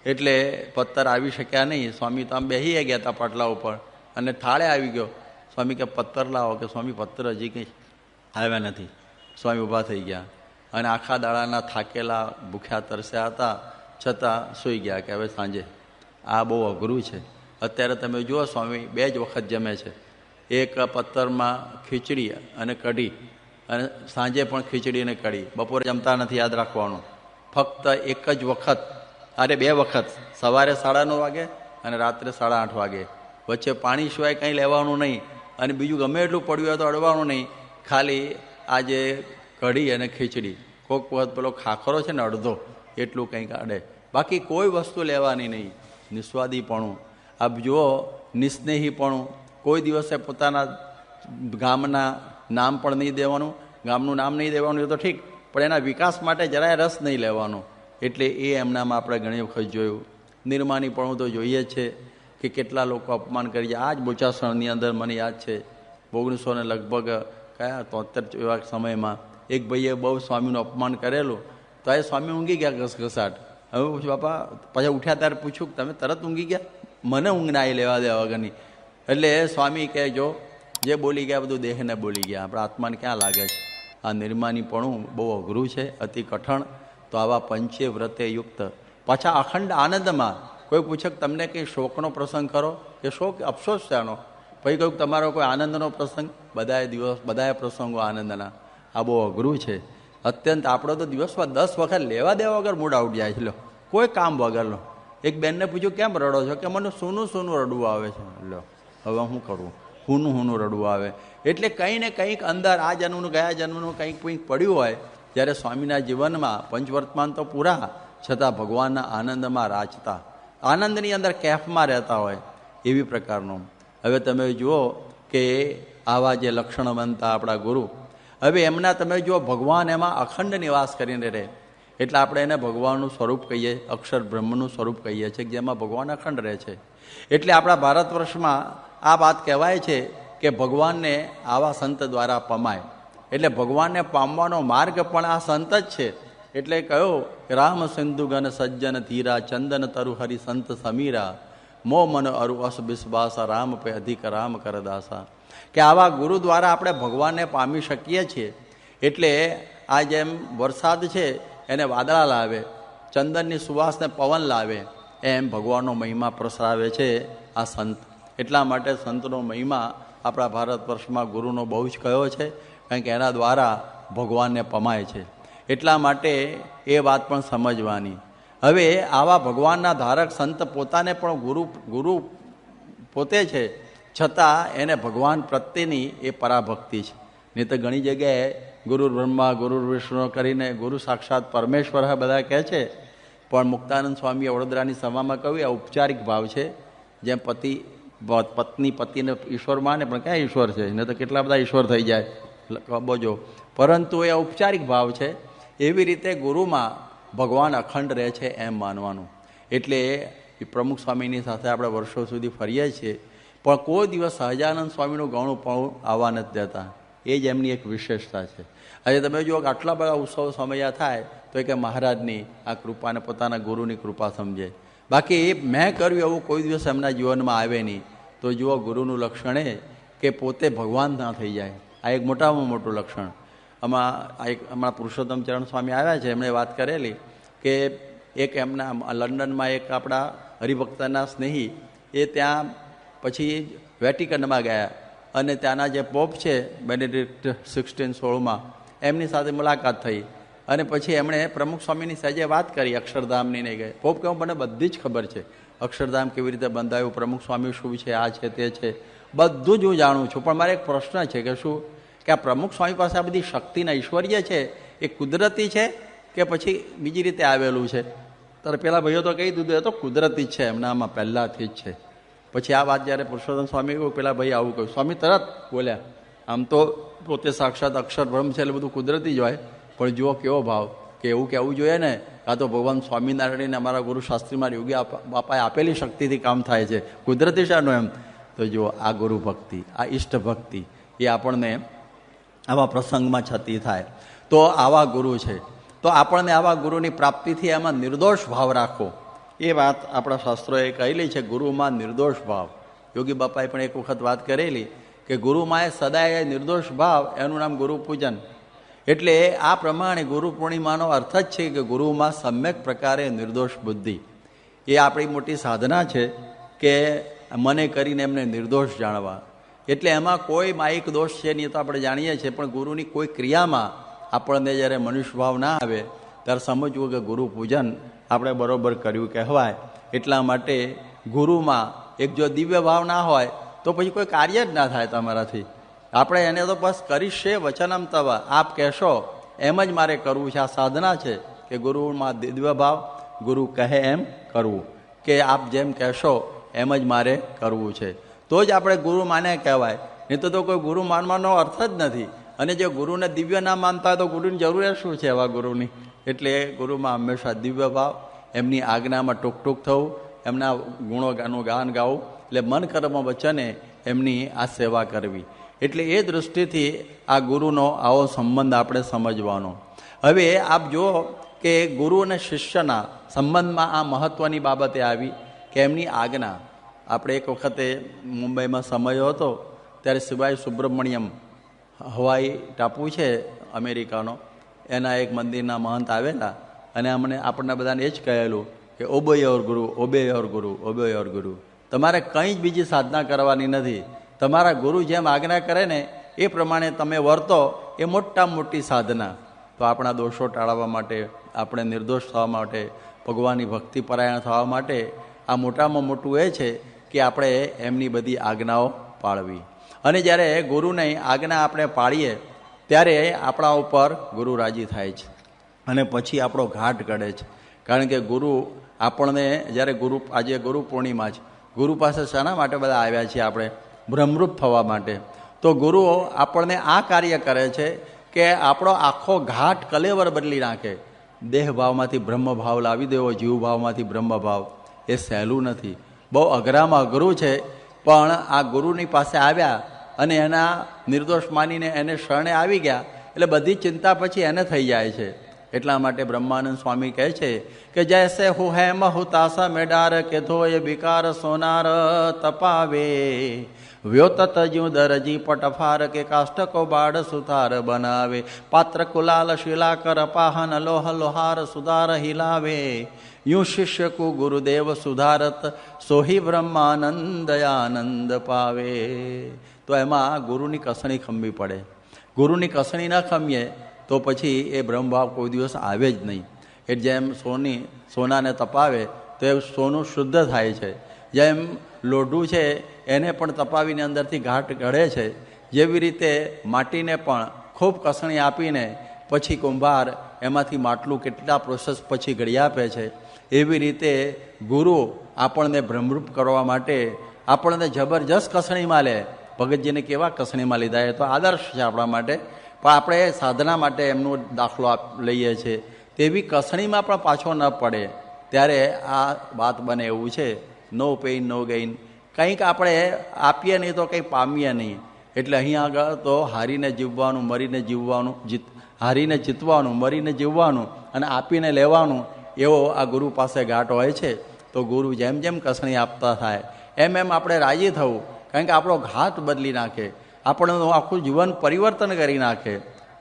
એટલે પથ્થર આવી શક્યા નહીં. સ્વામી તો આમ બેસી ગયા હતા પાટલા ઉપર, અને થાળે આવી ગયો. સ્વામી કે પથ્થર લાવો, કે સ્વામી પથ્થર હજી કંઈ આવ્યા નથી. સ્વામી ઊભા થઈ ગયા અને આખા દાડાના થાકેલા ભૂખ્યા તરસ્યા હતા છતાં સૂઈ ગયા કે હવે સાંજે. આ બહુ અઘરું છે. અત્યારે તમે જુઓ સ્વામી 2 જ વખત જમે છે, એક પથ્થરમાં ખીચડી અને કઢી, અને સાંજે પણ ખીચડી અને કઢી. બપોરે જમતા નથી, યાદ રાખવાનું. ફક્ત એક જ વખત, અરે 2 વખત, સવારે 9:30 વાગે અને રાત્રે 8:30 વાગે. વચ્ચે પાણી સિવાય કંઈ લેવાનું નહીં, અને બીજું ગમે એટલું પડ્યું હોય તો અડવાનું નહીં. ખાલી આ જે કઢી અને ખીચડી, કોઈક વખત પેલો ખાખરો છે ને અડધો, એટલું કંઈક અડે. બાકી કોઈ વસ્તુ લેવાની નહીં. નિસ્વાદીપણું, આપ જુઓ, નિસ્નેહીપણું. કોઈ દિવસે પોતાના ગામના નામ પણ નહીં દેવાનું, ગામનું નામ નહીં દેવાનું એ તો ઠીક, પણ એના વિકાસ માટે જરાય રસ નહીં લેવાનો. એટલે એ એમનામાં આપણે ઘણી વખત જોયું. નિર્માનીપણું તો જોઈએ જ છે કે કેટલા લોકો અપમાન કરી જાય. આ જ બોચાસણની અંદર મને યાદ છે 1900 લગભગ 73 એવા સમયમાં એક ભાઈએ બહુ સ્વામીનું અપમાન કરેલું, તો એ સ્વામી ઊંઘી ગયા ઘસઘસાટ. હવે પૂછું બાપા, પછી ઉઠ્યા ત્યારે પૂછ્યું તમે તરત ઊંઘી ગયા? મને ઊંઘ ના આવી લેવા દેવા વગરની. એટલે સ્વામી કહે જો જે બોલી ગયા બધું દેહને બોલી ગયા, આપણા આત્માને ક્યાં લાગે છે? આ નિર્માનીપણું બહુ અઘરું છે, અતિ કઠણ. તો આવા પંચે વ્રતે યુક્ત પાછા અખંડ આનંદમાં. કોઈ પૂછે કે તમને કંઈ શોકનો પ્રસંગ કરો કે શોક અફસોસ છે આનો? પછી કહ્યું તમારો કોઈ આનંદનો પ્રસંગ? બધાએ પ્રસંગો આનંદના. આ બહુ અઘરું છે અત્યંત. આપણો તો દિવસમાં 10 વખત લેવા દેવા વગર મૂડ આઉટ જાય છે, લો, કોઈ કામ વગરનો. એક બેનને પૂછ્યું કેમ રડો છો? કે મને સૂનું રડવું આવે છે. લો, હવે શું કરવું? હુનું રડવું આવે. એટલે કંઈ ને કંઈક અંદર આ જન્મનું ગયા જન્મનું કંઈક પડ્યું હોય. જ્યારે સ્વામીના જીવનમાં પંચવર્તમાન તો પૂરા, છતાં ભગવાનના આનંદમાં રાચતા, આનંદની અંદર કેફમાં રહેતા હોય એવી પ્રકારનું. હવે તમે જુઓ કે આવા જે લક્ષણ બનતા આપણા ગુરુ, હવે એમના તમે જુઓ ભગવાન એમાં અખંડ નિવાસ કરીને રહે. એટલે આપણે એને ભગવાનનું સ્વરૂપ કહીએ, અક્ષર બ્રહ્મનું સ્વરૂપ કહીએ છીએ, જેમાં ભગવાન અખંડ રહે છે. એટલે આપણા ભારત વર્ષમાં આ વાત કહેવાય છે કે ભગવાનને આવા સંત દ્વારા પમાય. એટલે ભગવાનને પામવાનો માર્ગ પણ આ સંત જ છે. એટલે કહ્યું રામ સિંધુ ગન સજ્જન ધીરા, ચંદન તરુ હરિ સંત સમીરા, મો મન અરુ અસ બિસ્વાસા, રામ પે અધિક રામ કરદાસા. કે આવા ગુરુ દ્વારા આપણે ભગવાનને પામી શકીએ છીએ. એટલે આ જેમ વરસાદ છે એને વાદળા લાવે, ચંદનની સુવાસને પવન લાવે, એમ ભગવાનનો મહિમા પ્રસરાવે છે આ સંત. એટલા માટે સંતનો મહિમા આપણા ભારત વર્ષમાં ગુરુનો બહુ જ કયો છે, કારણ કે એના દ્વારા ભગવાનને પમાય છે. એટલા માટે એ વાત પણ સમજવાની. હવે આવા ભગવાનના ધારક સંત પોતાને પણ ગુરુ પોતે છે, છતાં એને ભગવાન પ્રત્યેની એ પરાભક્તિ છે. નહીં તો ઘણી જગ્યાએ ગુરુ બ્રહ્મા ગુરુ વિષ્ણુ કરીને ગુરુ સાક્ષાત પરમેશ્વર બધા કહે છે. પણ મુક્તાનંદ સ્વામીએ વડોદરાની સભામાં કહ્યું આ ઔપચારિક ભાવ છે. જેમ પત્ની પતિને ઈશ્વર માને, પણ ક્યાં ઈશ્વર છે? નહીં તો કેટલા બધા ઈશ્વર થઈ જાય બોજો. પરંતુ એ ઔપચારિક ભાવ છે. એવી રીતે ગુરુમાં ભગવાન અખંડ રહે છે એમ માનવાનું. એટલે પ્રમુખ સ્વામીની સાથે આપણે વર્ષો સુધી ફરીએ છીએ, પણ કોઈ દિવસ સહજાનંદ સ્વામીનું ગૌણું પણ આવવા નથી દેતા. એ જ એમની એક વિશેષતા છે. આજે તમે જુઓ કે આટલા બધા ઉત્સવ સમયા થાય તો કે મહારાજની આ કૃપાને પોતાના ગુરુની કૃપા સમજે. બાકી એ મેં કર્યું એવું કોઈ દિવસ એમના જીવનમાં આવે નહીં. તો જુઓ ગુરુનું લક્ષણ એ કે પોતે ભગવાન ના થઈ જાય. આ એક મોટામાં મોટું લક્ષણ. હમણાં પુરુષોત્તમ ચરણ સ્વામી આવ્યા છે, એમણે વાત કરેલી કે એક એમના લંડનમાં એક આપણા હરિભક્તના સ્નેહી એ ત્યાં પછી વેટિકનમાં ગયા અને ત્યાંના જે પોપ છે બેનેડિક્ટ 16 એમની સાથે મુલાકાત થઈ. અને પછી એમણે પ્રમુખ સ્વામીની સહેજે વાત કરી અક્ષરધામની નહીં ગઈ. પોપ કહું મને બધી જ ખબર છે, અક્ષરધામ કેવી રીતે બંધાયું, પ્રમુખ સ્વામી શું છે, આ છે તે છે, બધું જ હું જાણું છું. પણ મારે એક પ્રશ્ન છે કે શું કે આ પ્રમુખ સ્વામી પાસે આ બધી શક્તિના ઐશ્વર્ય છે એ કુદરતી છે કે પછી બીજી રીતે આવેલું છે? ત્યારે પેલા ભાઈઓ તો કહી દીધું એ તો કુદરતી જ છે, એમનામાં પહેલાંથી જ છે. પછી આ વાત જ્યારે પુરુષોત્તમ સ્વામી કહ્યું, પેલા ભાઈ આવું કહ્યું, સ્વામી તરત બોલ્યા આમ તો પોતે સાક્ષાત અક્ષર બ્રહ્મ છે એટલે બધું કુદરતી જ હોય, પણ જુઓ કેવો ભાવ કે એવું કહેવું જોઈએ ને, કાં તો ભગવાન સ્વામિનારાયણને અમારા ગુરુ શાસ્ત્રીમાં યોગી બાપાએ આપેલી શક્તિથી કામ થાય છે, કુદરતી શાનું એમ? તો જુઓ આ ગુરુ ભક્તિ, આ ઈષ્ટ ભક્તિ એ આપણને આવા પ્રસંગમાં છતી થાય. તો આવા ગુરુ છે, તો આપણને આવા ગુરુની પ્રાપ્તિથી એમાં નિર્દોષ ભાવ રાખો. એ વાત આપણા શાસ્ત્રોએ કહેલી છે, ગુરુમાં નિર્દોષ ભાવ. યોગી બાપાએ પણ એક વખત વાત કરેલી કે ગુરુમાં એ સદાય નિર્દોષ ભાવ, એનું નામ ગુરુ પૂજન. એટલે આ પ્રમાણે ગુરુ પૂર્ણિમાનો અર્થ જ છે કે ગુરુમાં સમ્યક પ્રકારે નિર્દોષ બુદ્ધિ. એ આપણી મોટી સાધના છે કે મને કરીને એમને નિર્દોષ જાણવા. એટલે એમાં કોઈ માયિક દોષ છે નહીં તો આપણે જાણીએ છીએ, પણ ગુરુની કોઈ ક્રિયામાં આપણને જ્યારે મનુષ્ય ભાવ ના આવે ત્યારે સમજવું કે ગુરુ પૂજન આપણે બરોબર કર્યું કહેવાય. એટલા માટે ગુરુમાં એક જો દિવ્ય ભાવ ના હોય તો પછી કોઈ કાર્ય જ ના થાય તમારાથી. આપણે એને તો બસ કરીશે વચનમ તવ, આપ કહેશો એમ જ મારે કરવું છે. આ સાધના છે કે ગુરુમાં દિવ્ય ભાવ, ગુરુ કહે એમ કરવું, કે આપ જેમ કહેશો એમ જ મારે કરવું છે. તો જ આપણે ગુરુ માને કહેવાય. નહીં તો કોઈ ગુરુ માનવાનો અર્થ જ નથી. અને જે ગુરુને દિવ્ય ના માનતા હોય તો ગુરુની જરૂરિયાત શું છે એવા ગુરુની? એટલે ગુરુમાં હંમેશા દિવ્ય ભાવ, એમની આજ્ઞામાં ટૂંક થવું, એમના ગુણોગાનું ગાન ગાવું, એટલે મન કર્મ વચને એમની આ સેવા કરવી. એટલે એ દૃષ્ટિથી આ ગુરુનો આવો સંબંધ આપણે સમજવાનો. હવે આપ જુઓ કે ગુરુ અને શિષ્યના સંબંધમાં આ મહત્ત્વની બાબતે આવી કે એમની આજ્ઞા. આપણે એક વખતે મુંબઈમાં સમયો હતો ત્યારે સિવાય સુબ્રમણ્યમ હવાઈ ટાપુ છે અમેરિકાનો, એના એક મંદિરના મહંત આવેલા અને આપણને બધાને એ જ કહેલું કે ઓબે યોર ગુરુ, ઓબે યોર ગુરુ, ઓબે યોર ગુરુ. તમારે કંઈ જ બીજી સાધના કરવાની નથી. તમારા ગુરુ જેમ આજ્ઞા કરે ને એ પ્રમાણે તમે વર્તો, એ મોટામાં મોટી સાધના. તો આપણા દોષો ટાળવા માટે, આપણે નિર્દોષ થવા માટે, ભગવાનની ભક્તિપરાયણ થવા માટે આ મોટામાં મોટું એ છે કે આપણે એમની બધી આજ્ઞાઓ પાળવી. અને જ્યારે ગુરુની આજ્ઞા આપણે પાળીએ ત્યારે આપણા ઉપર ગુરુ રાજી થાય છે અને પછી આપણો ઘાટ ઘડે છે. કારણ કે ગુરુ આપણને જ્યારે આજે ગુરુ પૂર્ણિમા છે, ગુરુ પાસે શાના માટે બધા આવ્યા છીએ આપણે? બ્રહ્મરૂપ થવા માટે. તો ગુરુઓ આપણને આ કાર્ય કરે છે કે આપણો આખો ઘાટ કલેવર બદલી નાખે. દેહભાવમાંથી બ્રહ્મભાવ લાવી દેવો, જીવભાવમાંથી બ્રહ્મભાવ, એ સહેલું નથી, બહુ અઘરામાં અઘરું છે. પણ આ ગુરુની પાસે આવ્યા અને એના નિર્દોષ માનીને એને શરણે આવી ગયા એટલે બધી ચિંતા પછી એને થઈ જાય છે. એટલા માટે બ્રહ્માનંદ સ્વામી કહે છે કે જૈસે હું હેમ હુતાસા મેડાર કે ધોય બિકાર સોનાર તપાવે, વ્યોતત જ્યું દરજી પટફાર કે કાષ્ટકો બાળ સુથાર બનાવે, પાત્ર કુલાલ શિલાકર પાહન લોહ લોહાર સુધાર હિલાવે, યું શિષ્ય કુ ગુરુદેવ સુધારત સોહી બ્રહ્માનંદ આનંદ પાવે. તો એમાં ગુરુની કસણી ખંભી પડે. ગુરુની કસણી ન ખમીએ તો પછી એ બ્રહ્મભાવ કોઈ દિવસ આવે જ નહીં. એ જેમ સોનાને તપાવે તો એ સોનું શુદ્ધ થાય છે. જેમ લોઢું છે એને પણ તપાવીને અંદરથી ઘાટ ઘડે છે, જેવી રીતે માટીને પણ ખૂબ કસણી આપીને પછી કુંભાર એમાંથી માટલું કેટલા પ્રોસેસ પછી ઘડી આપે છે. એવી રીતે ગુરુ આપણને બ્રહ્મરૂપ કરવા માટે આપણને જબરજસ્ત કસણીમાં લે. ભગતજીને કેવા કસણીમાં લીધા, એ તો આદર્શ છે આપણા માટે. પણ આપણે સાધના માટે એમનો દાખલો લઈએ છીએ. તેવી કસણીમાં પણ પાછો ન પડે ત્યારે આ વાત બને એવું છે. નો પેઇન નો ગેઇન. કંઈક આપણે આપીએ નહીં તો કંઈ પામીએ નહીં. એટલે અહીં આગળ તો હારીને જીવવાનું, મરીને જીવવાનું, હારીને જીતવાનું, મરીને જીવવાનું અને આપીને લેવાનું, એવો આ ગુરુ પાસે ઘાટ હોય છે. તો ગુરુ જેમ જેમ કસણી આપતા થાય એમ એમ આપણે રાજી થવું. કારણ કે આપણો ઘાટ બદલી નાખે, આપણનું આખું જીવન પરિવર્તન કરી નાખે.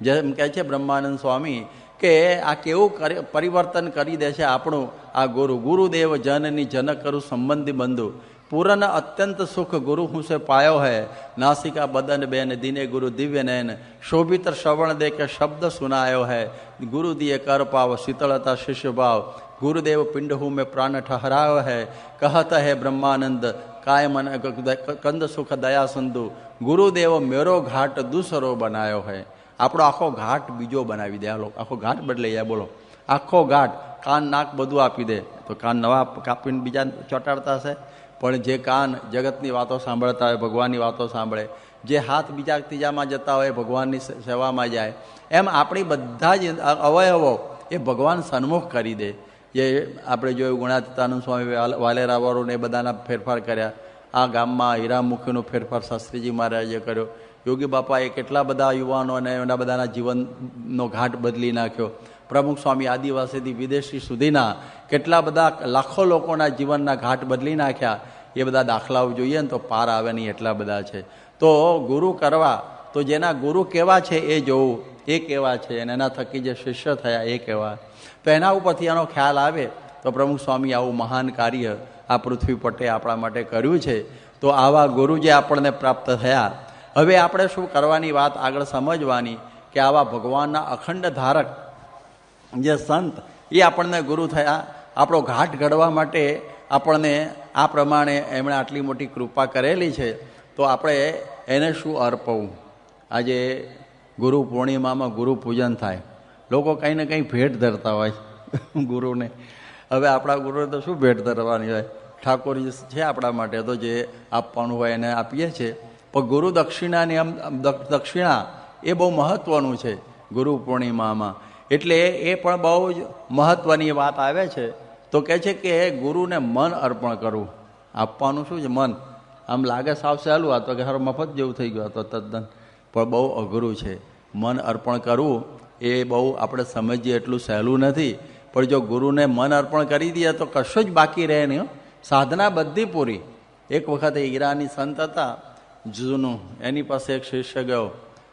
જેમ કહે છે બ્રહ્માનંદ સ્વામી કે આ કેવું પરિવર્તન કરી દે છે આપણું આ ગુરુ. ગુરુદેવ જનની જન કરું સંબંધી બંધુ, પૂરન અત્યંત સુખ ગુરુ હું સે પાયો હૈ, નાસિકા બદન બેન દિને ગુરુ દિવ્ય નૈન, શોભિત શ્રવણ દે કે શબ્દ સુનાયો હૈ, ગુરુ દિએ કર પાવ શીતળતા શિષ્ય ભાવ, गुरुदेव पिंड हूँ में प्राण ठहरायो है, कहता है ब्रह्मानंद काय मन कंद सुख दया सिंधु, गुरुदेव मेरो घाट दूसरो बनायो है. આપણો આખો ઘાટ બીજો બનાવી દે. આખો ઘાટ બદલાઈ જાય. બોલો, આખો ઘાટ, કાન નાક બધું આપી દે. તો કાન નવા કાપીને બીજા ચોંટાડતા હશે, પણ જે કાન જગતની વાતો સાંભળતા હોય, ભગવાનની વાતો સાંભળે, જે હાથ બીજા ત્રીજામાં જતા હોય, ભગવાનની સેવામાં જાય, એમ આપણી બધા જ અવયવો એ ભગવાન સન્મુખ કરી દે. જે આપણે જોયું ગુણાતીતાનંદ સ્વામી વાલેરાવાળું ને બધાના ફેરફાર કર્યા. આ ગામમાં હીરામુખીનો ફેરફાર શાસ્ત્રીજી મહારાજે કર્યો. યોગી બાપાએ કેટલા બધા યુવાનો અને એના બધાના જીવનનો ઘાટ બદલી નાખ્યો. પ્રમુખ સ્વામી આદિવાસીથી વિદેશી સુધીના કેટલા બધા લાખો લોકોના જીવનના ઘાટ બદલી નાખ્યા. એ બધા દાખલાઓ જોઈએ ને તો પાર આવે નહીં, એટલા બધા છે. તો ગુરુ કરવા, તો જેના ગુરુ કેવા છે એ જોવું, એ કેવા છે, અને એના થકી જે શિષ્ય થયા એ કેવા. તો એના ઉપરથી એનો ખ્યાલ આવે તો પ્રમુખ સ્વામી આવું મહાન કાર્ય આ પૃથ્વી પટે આપણા માટે કર્યું છે. તો આવા ગુરુ જે આપણને પ્રાપ્ત થયા, હવે આપણે શું કરવાની વાત આગળ સમજવાની કે આવા ભગવાનના અખંડ ધારક જે સંત એ આપણને ગુરુ થયા. આપણો ઘાટ ઘડવા માટે આપણને આ પ્રમાણે એમણે આટલી મોટી કૃપા કરેલી છે. તો આપણે એને શું અર્પવું? આજે ગુરુ પૂર્ણિમામાં ગુરુ પૂજન થાય, લોકો કંઈ ને કંઈ ભેટ ધરતા હોય ગુરુને. હવે આપણા ગુરુને તો શું ભેટ ધરવાની હોય? ઠાકોરજી છે આપણા માટે, તો જે આપવાનું હોય એને આપીએ છીએ. પણ ગુરુ દક્ષિણાની દક્ષિણા એ બહુ મહત્ત્વનું છે ગુરુ પૂર્ણિમામાં. એટલે એ પણ બહુ જ મહત્ત્વની વાત આવે છે. તો કહે છે કે ગુરુને મન અર્પણ કરવું. આપવાનું શું છે? મન. આમ લાગે સાવ સહેલું, આ તો કે હારો મફત જેવું થઈ ગયું, આ તો તદ્દન, પણ બહુ અઘરું છે. મન અર્પણ કરવું એ બહુ આપણે સમજીએ એટલું સહેલું નથી. પણ જો ગુરુને મન અર્પણ કરી દઈએ તો કશું જ બાકી રહે નહીં. સાધના બધી પૂરી. એક વખતે ઈરાની સંત હતા જૂનું, એની પાસે એક શિષ્ય ગયો.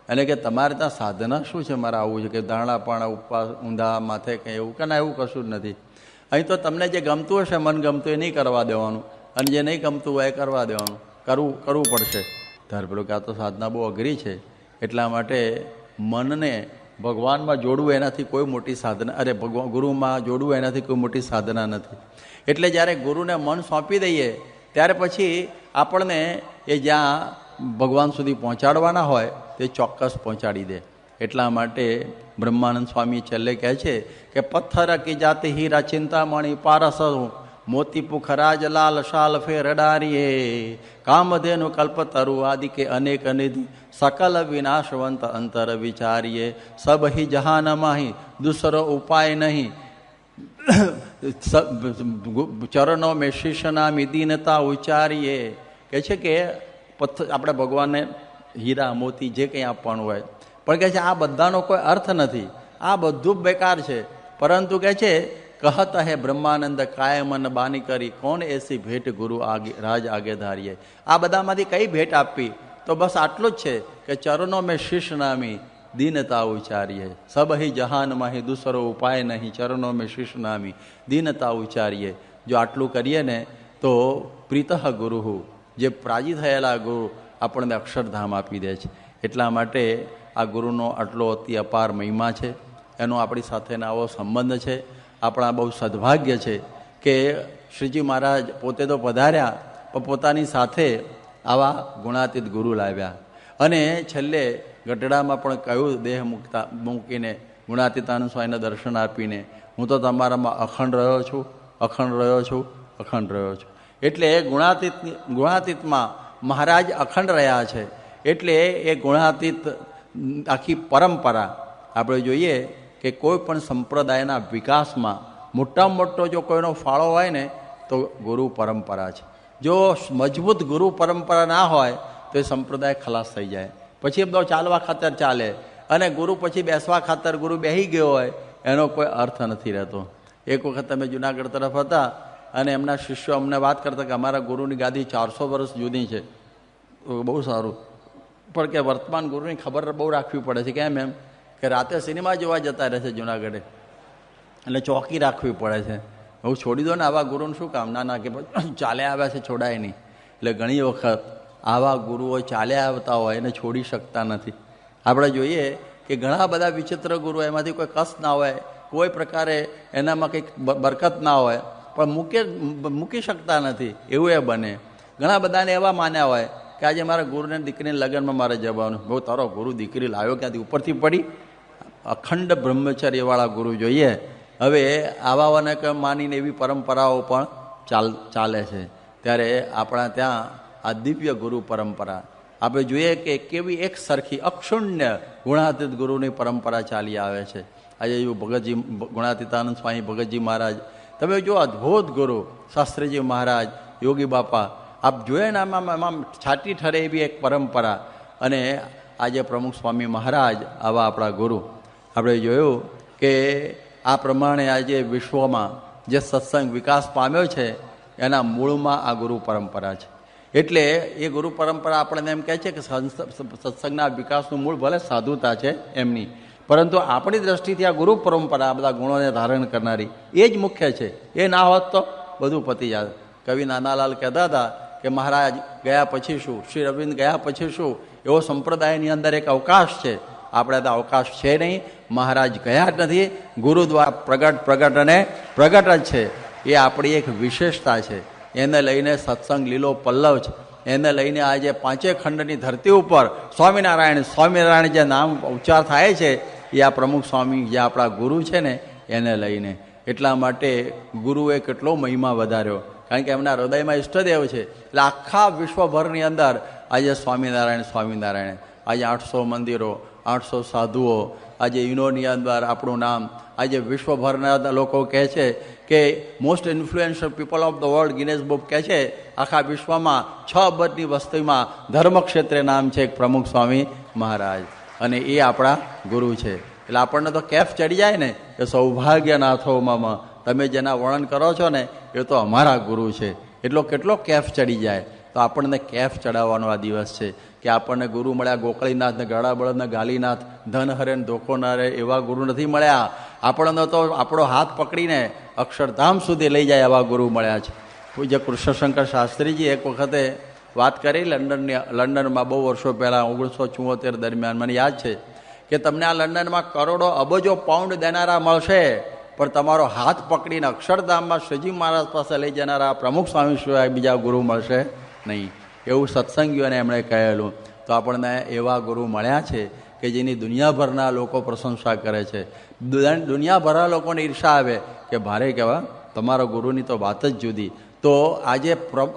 એને કે તમારે ત્યાં સાધના શું છે, મારે આવું છે કે દાણા પાણા ઉપવાસ ઊંધા માથે કંઈ એવું કે ના, એવું કશું જ નથી. અહીં તો તમને જે ગમતું હશે મન ગમતું એ નહીં કરવા દેવાનું, અને જે નહીં ગમતું હોય એ કરવા દેવાનું. કરવું પડશે. ત્યારે પેલું કે આ તો સાધના બહુ અઘરી છે, એટલા માટે મનને ભગવાનમાં જોડવું એનાથી કોઈ મોટી સાધના, અરે ભગવાન ગુરુમાં જોડવું એનાથી કોઈ મોટી સાધના નથી. એટલે જ્યારે ગુરુને મન સોંપી દઈએ ત્યારે પછી આપણને એ જ્યાં ભગવાન સુધી પહોંચાડવાના હોય તે ચોક્કસ પહોંચાડી દે. એટલા માટે બ્રહ્માનંદ સ્વામી છેલ્લે કહે છે કે પથ્થર કી જાતે હીરા ચિંતામણી પારસ મોતી પુખરાજ લાલ શાલ ફેરડારીએ કામધેનુ કલ્પતરુ આદિ કે અનેક નિધિ સકલ વિનાશવંત અંતર વિચારીએ સબ હી જહાન માહી દૂસરો ઉપાય નહીં ચરણો મેં શિષ્યના મિદીનતા ઉચ્ચારીએ. કહે છે કે પથ્થર આપણે ભગવાનને હીરા મોતી જે કંઈ આપવાનું હોય, પણ કહે છે આ બધાનો કોઈ અર્થ નથી, આ બધું બેકાર છે. પરંતુ કહે છે કહત હે બ્રહ્માનંદ કાયમન બાની કરી કોણ એસી ભેટ ગુરુ આગે રાજ આગે ધારીએ. આ બધામાંથી કઈ ભેટ આપવી? તો બસ આટલું જ છે કે ચરણો મેં શિષ નામી દીનતા ઉચ્ચારીએ સબ હી જહાનમાં હી દૂસરો ઉપાય નહીં ચરણો મેં શિષ નામી દીનતા ઉચ્ચારીએ. જો આટલું કરીએ ને તો પ્રીતઃ ગુરુ, જે પ્રાજી થયેલા ગુરુ આપણને અક્ષરધામ આપી દે છે. એટલા માટે આ ગુરુનો આટલો અતિ અપાર મહિમા છે, એનો આપણી સાથેનો આવો સંબંધ છે. આપણા બહુ સદભાગ્ય છે કે શ્રીજી મહારાજ પોતે તો પધાર્યા પણ પોતાની સાથે આવા ગુણાતીત ગુરુ લાવ્યા. અને છેલ્લે ગઢડામાં પણ કહ્યું, દેહ મૂકીને ગુણાતીતાનંદ સ્વામીને દર્શન આપીને, હું તો તમારામાં અખંડ રહ્યો છું, અખંડ રહ્યો છું, અખંડ રહ્યો છું. એટલે ગુણાતીતમાં મહારાજ અખંડ રહ્યા છે. એટલે એ ગુણાતીત આખી પરંપરા આપણે જોઈએ કે કોઈ પણ સંપ્રદાયના વિકાસમાં મોટામાં મોટો જો કોઈનો ફાળો હોય ને તો ગુરુ પરંપરા છે. જો મજબૂત ગુરુ પરંપરા ના હોય તો એ સંપ્રદાય ખલાસ થઈ જાય. પછી બધો ચાલવા ખાતર ચાલે, અને ગુરુ પછી બેસવા ખાતર ગુરુ બેસી ગયો હોય એનો કોઈ અર્થ નથી રહેતો. એક વખત અમે જુનાગઢ તરફ હતા અને એમના શિષ્યો અમને વાત કરતા કે અમારા ગુરુની ગાદી 400 વર્ષ જૂની છે. બહુ સારું, પણ કે વર્તમાન ગુરુની ખબર બહુ રાખવી પડે છે. કેમ? એમ કે રાતે સિનેમા જોવા જતા રહે છે જુનાગઢે, એટલે ચોકી રાખવી પડે છે. હું છોડી દો ને આવા ગુરુને શું કામ? ના કે ચાલે આવ્યા છે છોડાય નહીં. એટલે ઘણી વખત આવા ગુરુઓ ચાલે આવતા હોય એને છોડી શકતા નથી. આપણે જોઈએ કે ઘણા બધા વિચિત્ર ગુરુ, એમાંથી કોઈ કસ ના હોય, કોઈ પ્રકારે એનામાં કંઈક બરકત ના હોય, પણ મૂકી શકતા નથી. એવું એ બને. ઘણા બધાને એવા માન્યા હોય કે આજે મારા ગુરુને દીકરીને લગ્નમાં મારે જવાનું. બહુ તારો ગુરુ દીકરી લાવ્યો ક્યાંથી? ઉપરથી પડી. અખંડ બ્રહ્મચર્યવાળા ગુરુ જોઈએ. હવે આવાઓને માનીને એવી પરંપરાઓ પણ ચાલે છે. ત્યારે આપણા ત્યાં આ દિવ્ય ગુરુ પરંપરા આપણે જોઈએ કે કેવી એક સરખી અક્ષુણ્ય ગુણાતીત ગુરુની પરંપરા ચાલી આવે છે. આજે એવું ભગતજી ગુણાતીતાનંદ સ્વામી ભગતજી મહારાજ, તમે જો અદ્ભુત ગુરુ શાસ્ત્રીજી મહારાજ, યોગી બાપા, આપ જોઈએ ને આમાં છાતી ઠરે એવી એક પરંપરા. અને આજે પ્રમુખ સ્વામી મહારાજ આવા આપણા ગુરુ. આપણે જોયું કે આ પ્રમાણે આજે વિશ્વમાં જે સત્સંગ વિકાસ પામ્યો છે એના મૂળમાં આ ગુરુ પરંપરા છે. એટલે એ ગુરુ પરંપરા આપણને એમ કહે છે કે સત્સંગના વિકાસનું મૂળ ભલે સાધુતા છે એમની, પરંતુ આપણી દ્રષ્ટિથી આ ગુરુ પરંપરા આ બધા ગુણોને ધારણ કરનારી એ જ મુખ્ય છે. એ ના હોત તો બધું પતી જાય. કવિ નાનાલાલ કહેતા હતા કે મહારાજ ગયા પછી શું, શ્રી અરવિંદ ગયા પછી શું, એવો સંપ્રદાયની અંદર એક અવકાશ છે. આપણે તો અવકાશ છે નહીં, મહારાજ ગયા જ નથી, ગુરુ દ્વારા પ્રગટ અને પ્રગટ જ છે. એ આપણી એક વિશેષતા છે. એને લઈને સત્સંગ લીલો પલ્લવ છે. એને લઈને આજે 5 ખંડની ધરતી ઉપર સ્વામિનારાયણ જે નામ ઉચ્ચાર થાય છે એ આ પ્રમુખ સ્વામી જે આપણા ગુરુ છે ને એને લઈને. એટલા માટે ગુરુએ કેટલો મહિમા વધાર્યો, કારણ કે એમના હૃદયમાં ઈષ્ટદેવ છે. એટલે આખા વિશ્વભરની અંદર આજે સ્વામિનારાયણ. આજે 800 મંદિરો, 800 સાધુઓ, આજે યુનોની અંદર આપણું નામ. આજે વિશ્વભરના લોકો કહે છે કે most influential people of the world, Guinness book કહે છે આખા વિશ્વમાં 6 અબજની ધર્મ ક્ષેત્રે નામ છે પ્રમુખ સ્વામી મહારાજ, અને એ આપણા ગુરુ છે. એટલે આપણને તો કેફ ચડી જાય ને કે સૌભાગ્યનાથો મમ, તમે જેના વર્ણન કરો છો ને એ તો અમારા ગુરુ છે, એટલો કેટલો કેફ ચડી જાય. તો આપણને કેફ ચડાવવાનો આ દિવસ છે કે આપણને ગુરુ મળ્યા ગોકળીનાથ ને ગળા બળદ ને ગાલીનાથ, ધન હરે ને ધોકો ના રે એવા ગુરુ નથી મળ્યા. આપણને તો આપણો હાથ પકડીને અક્ષરધામ સુધી લઈ જાય એવા ગુરુ મળ્યા છે. પૂજ્ય કૃષ્ણશંકર શાસ્ત્રીજી એક વખતે વાત કરી લંડનમાં બહુ વર્ષો પહેલાં 1974 દરમિયાન. મને યાદ છે કે તમને આ લંડનમાં કરોડો અબજો પાઉન્ડ દેનારા મળશે, પણ તમારો હાથ પકડીને અક્ષરધામમાં શ્રીજી મહારાજ પાસે લઈ જનારા પ્રમુખ સ્વામી સિવાય બીજા ગુરુ મળશે નહીં. એવું સત્સંગીઓને એમણે કહેલું. તો આપણને એવા ગુરુ મળ્યા છે કે જેની દુનિયાભરના લોકો પ્રશંસા કરે છે. દુનિયાભરના લોકોને ઈર્ષા આવે કે ભારે કહેવા તમારા ગુરુની તો વાત જ જુદી. તો આજે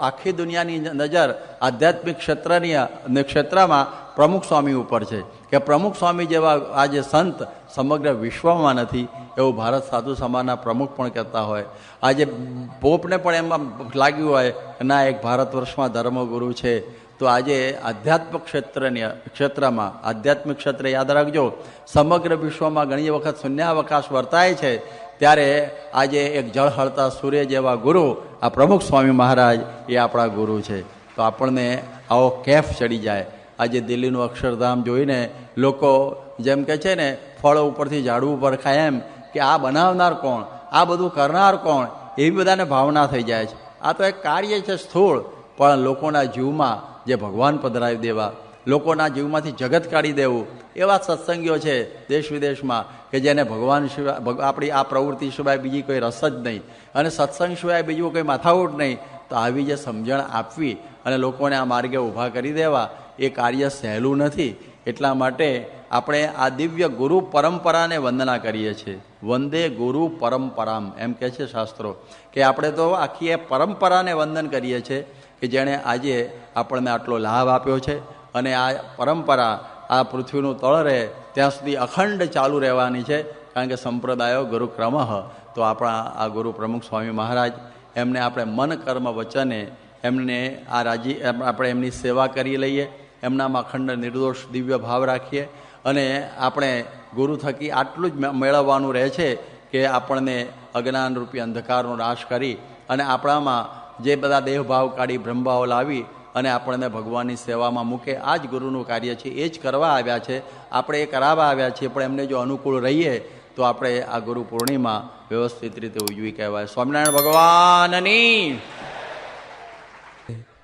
આખી દુનિયાની નજર આધ્યાત્મિક ક્ષેત્રમાં પ્રમુખ સ્વામી ઉપર છે કે પ્રમુખ સ્વામી જેવા આજે સંત સમગ્ર વિશ્વમાં નથી, એવું ભારત સાધુ સમાજના પ્રમુખ પણ કહેતા હોય. આજે પોપને પણ એમાં લાગ્યું હોય કે ના એક ભારત વર્ષમાં ધર્મગુરુ છે. તો આજે આધ્યાત્મિક ક્ષેત્રમાં આધ્યાત્મિક ક્ષેત્રે યાદ રાખજો, સમગ્ર વિશ્વમાં ઘણી વખત શૂન્યાવકાશ વર્તાય છે, ત્યારે આજે એક જળ હળતા સૂર્ય જેવા ગુરુ આ પ્રમુખ સ્વામી મહારાજ એ આપણા ગુરુ છે. તો આપણને આવો કેફ ચડી જાય. આજે દિલ્હીનું અક્ષરધામ જોઈને લોકો જેમ કે છે ને ફળ ઉપરથી ઝાડવું ઉપર ખાય એમ કે આ બનાવનાર કોણ, આ બધું કરનાર કોણ, એવી બધાને ભાવના થઈ જાય છે. આ તો એક કાર્ય છે સ્થૂળ, પણ લોકોના જીવમાં જે ભગવાન પધરાવી દેવા, લોકોના જીવમાંથી જગત કાઢી દેવું, એવા સત્સંગીઓ છે દેશ વિદેશમાં કે જેને ભગવાન સિવાય આપણી આ પ્રવૃત્તિ સિવાય બીજી કોઈ રસ જ નહીં, અને સત્સંગ સિવાય બીજું કોઈ માથાકૂટ નહીં. તો આવી જે સમજણ આપવી અને લોકોને આ માર્ગે ઊભા કરી દેવા એ કાર્ય સહેલું નથી. એટલા માટે આપણે આ દિવ્ય ગુરુ પરંપરાને વંદના કરીએ છીએ. વંદે ગુરુ પરંપરામ એમ કહે છે શાસ્ત્રો, કે આપણે તો આખી એ પરંપરાને વંદન કરીએ છીએ કે જેણે આજે આપણને આટલો લાભ આપ્યો છે. અને આ પરંપરા આ પૃથ્વીનું તળ રહે ત્યાં સુધી અખંડ ચાલુ રહેવાની છે, કારણ કે સંપ્રદાયો ગુરુક્રમ. તો આપણા આ ગુરુ પ્રમુખ સ્વામી મહારાજ, એમને આપણે મન કર્મ વચને એમને આ આપણે એમની સેવા કરી લઈએ, એમનામાં અખંડ નિર્દોષ દિવ્ય ભાવ રાખીએ. અને આપણે ગુરુ થકી આટલું જ મેળવવાનું રહે છે કે આપણને અજ્ઞાનરૂપી અંધકારનો નાશ કરી અને આપણામાં જે બધા દેહભાવ કાઢી બ્રહ્મભાવ લાવી અને આપણને ભગવાનની સેવામાં મૂકે. આ જ ગુરુનું કાર્ય છે, એ જ કરવા આવ્યા છે, આપણે એ કરાવવા આવ્યા છીએ. પણ એમને જો અનુકૂળ રહીએ તો આપણે આ ગુરુ પૂર્ણિમા વ્યવસ્થિત રીતે ઉજવી કહેવાય. સ્વામિનારાયણ ભગવાનની